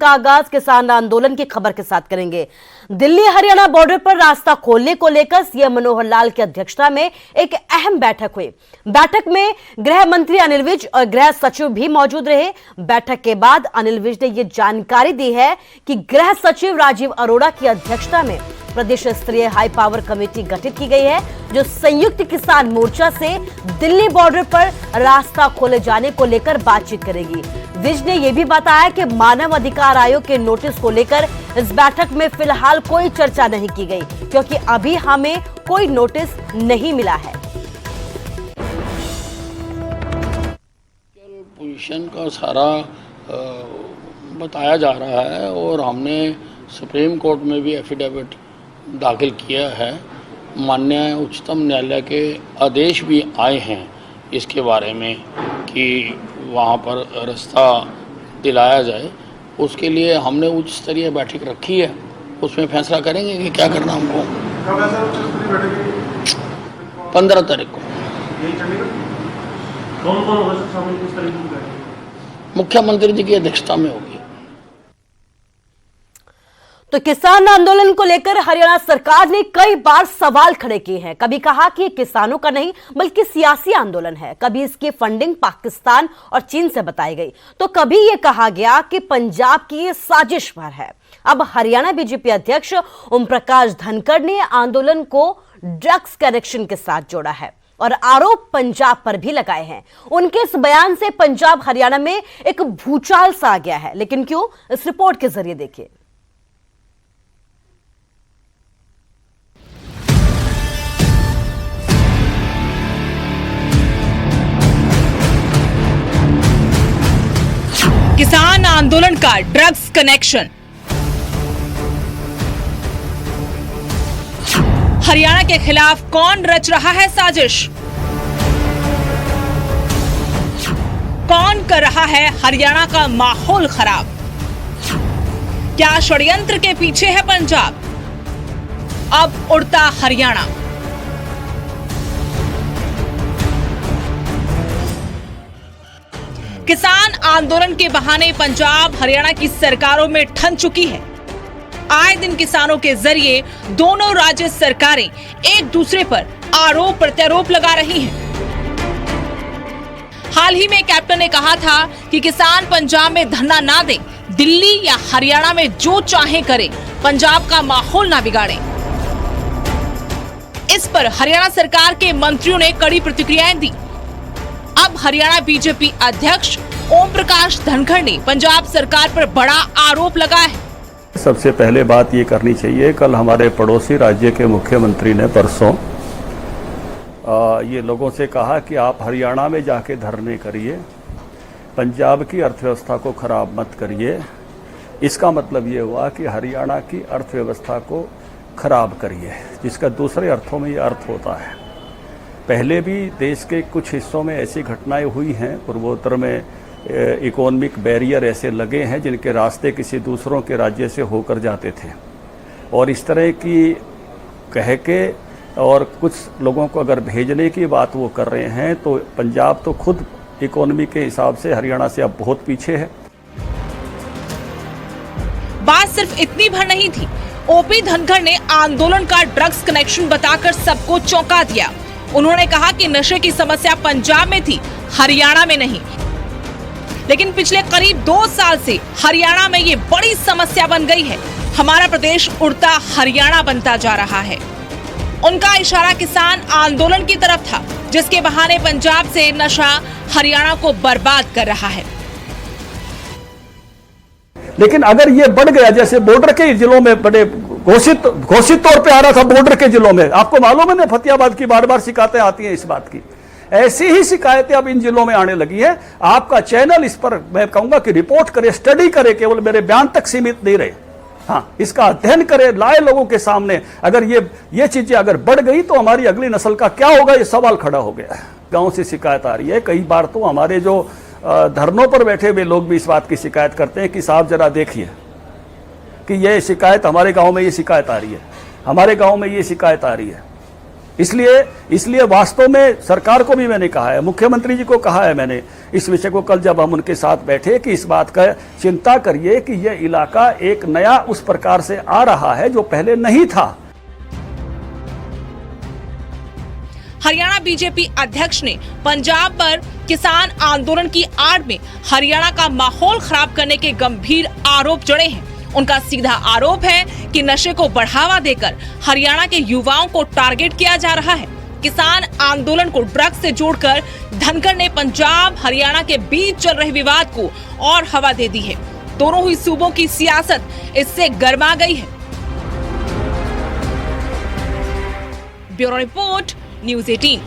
का आगाज किसान आंदोलन की खबर के साथ करेंगे। दिल्ली हरियाणा बॉर्डर पर रास्ता खोलने को लेकर सीएम मनोहर लाल की अध्यक्षता में एक अहम बैठक हुई। बैठक में गृह मंत्री अनिल विज और गृह सचिव भी मौजूद रहे। बैठक के बाद अनिल विज ने यह जानकारी दी है कि गृह सचिव राजीव अरोड़ा की अध्यक्षता में प्रदेश स्तरीय हाई पावर कमेटी गठित की गई है, जो संयुक्त किसान मोर्चा से दिल्ली बॉर्डर पर रास्ता खोले जाने को लेकर बातचीत करेगी। विज ने यह भी बताया कि मानव अधिकार आयोग के नोटिस को लेकर इस बैठक में फिलहाल कोई चर्चा नहीं की गई, क्योंकि अभी हमें कोई नोटिस नहीं मिला है। पोजीशन का सारा बताया जा रहा है और हमने सुप्रीम कोर्ट में भी एफिडेविट दाखिल किया है। माननीय उच्चतम न्यायालय के आदेश भी आए हैं इसके बारे में कि वहाँ पर रास्ता दिलाया जाए। उसके लिए हमने उच्च स्तरीय बैठक रखी है, उसमें फैसला करेंगे कि क्या करना हमको। 15 तारीख को मुख्यमंत्री जी की अध्यक्षता में होगी। तो किसान आंदोलन को लेकर हरियाणा सरकार ने कई बार सवाल खड़े किए हैं। कभी कहा कि किसानों का नहीं बल्कि सियासी आंदोलन है, कभी इसकी फंडिंग पाकिस्तान और चीन से बताई गई, तो कभी यह कहा गया कि पंजाब की ये साजिश भर है। अब हरियाणा बीजेपी अध्यक्ष ओम प्रकाश धनखड़ ने आंदोलन को ड्रग्स कनेक्शन के साथ जोड़ा है और आरोप पंजाब पर भी लगाए हैं। उनके इस बयान से पंजाब हरियाणा में एक भूचाल सा आ गया है, लेकिन क्यों, इस रिपोर्ट के जरिए देखिए। किसान आंदोलन का ड्रग्स कनेक्शन। हरियाणा के खिलाफ कौन रच रहा है साजिश? कौन कर रहा है हरियाणा का माहौल खराब? क्या षड्यंत्र के पीछे है पंजाब? अब उड़ता हरियाणा। किसान आंदोलन के बहाने पंजाब हरियाणा की सरकारों में ठन चुकी है। आए दिन किसानों के जरिए दोनों राज्य सरकारें एक दूसरे पर आरोप प्रत्यारोप लगा रही हैं। हाल ही में कैप्टन ने कहा था कि किसान पंजाब में धरना ना दें, दिल्ली या हरियाणा में जो चाहे करें, पंजाब का माहौल ना बिगाड़ें। इस पर हरियाणा सरकार के मंत्रियों ने कड़ी प्रतिक्रियाएं दी। अब हरियाणा बीजेपी अध्यक्ष ओम प्रकाश धनखड़ ने पंजाब सरकार पर बड़ा आरोप लगाया है। सबसे पहले बात ये करनी चाहिए, कल हमारे पड़ोसी राज्य के मुख्यमंत्री ने परसों ये लोगों से कहा कि आप हरियाणा में जाके धरने करिए, पंजाब की अर्थव्यवस्था को खराब मत करिए। इसका मतलब ये हुआ कि हरियाणा की अर्थव्यवस्था को खराब करिए, जिसका दूसरे अर्थों में ये अर्थ होता है। पहले भी देश के कुछ हिस्सों में ऐसी घटनाएं हुई हैं, पूर्वोत्तर में इकोनॉमिक बैरियर ऐसे लगे हैं जिनके रास्ते किसी दूसरों के राज्य से होकर जाते थे, और इस तरह की कह के और कुछ लोगों को अगर भेजने की बात वो कर रहे हैं, तो पंजाब तो खुद इकोनॉमी के हिसाब से हरियाणा से अब बहुत पीछे है। बात सिर्फ इतनी भर नहीं थी। ओपी धनखड़ ने आंदोलन का ड्रग्स कनेक्शन बताकर सबको चौंका दिया। उन्होंने कहा कि नशे की समस्या पंजाब में थी, हरियाणा में नहीं। लेकिन पिछले करीब 2 साल से हरियाणा में ये बड़ी समस्या बन गई है। हमारा प्रदेश उड़ता हरियाणा बनता जा रहा है। उनका इशारा किसान आंदोलन की तरफ था, जिसके बहाने पंजाब से नशा हरियाणा को बर्बाद कर रहा है। लेकिन अगर ये बढ़ गया, जैसे बॉर्डर के जिलों में बड़े घोषित तौर पे आ रहा था, बॉर्डर के जिलों में, आपको मालूम है ना, फतेहाबाद की बार बार शिकायतें आती हैं इस बात की। ऐसी ही शिकायतें अब इन जिलों में आने लगी है। आपका चैनल इस पर मैं कहूंगा कि रिपोर्ट करे, स्टडी करे, केवल मेरे बयान तक सीमित नहीं रहे। हाँ, इसका अध्ययन करे, लाए लोगों के सामने। अगर ये चीजें अगर बढ़ गई तो हमारी अगली नस्ल का क्या होगा, ये सवाल खड़ा हो गया है। गांव से शिकायत आ रही है। कई बार तो हमारे जो धरनों पर बैठे हुए लोग भी इस बात की शिकायत करते हैं कि साहब जरा देखिए कि ये शिकायत हमारे गांव में, ये शिकायत आ रही है, हमारे गांव में ये शिकायत आ रही है। इसलिए वास्तव में सरकार को भी मैंने कहा है, मुख्यमंत्री जी को कहा है मैंने इस विषय को, कल जब हम उनके साथ बैठे, कि इस बात का चिंता करिए कि यह इलाका एक नया उस प्रकार से आ रहा है जो पहले नहीं था। हरियाणा बीजेपी अध्यक्ष ने पंजाब पर किसान आंदोलन की आड़ में हरियाणा का माहौल खराब करने के गंभीर आरोप जड़े हैं। उनका सीधा आरोप है कि नशे को बढ़ावा देकर हरियाणा के युवाओं को टारगेट किया जा रहा है। किसान आंदोलन को ड्रग्स से जोड़कर धनखड़ ने पंजाब हरियाणा के बीच चल रहे विवाद को और हवा दे दी है। दोनों ही सूबों की सियासत इससे गर्मा गई है। Bureau report, news 18।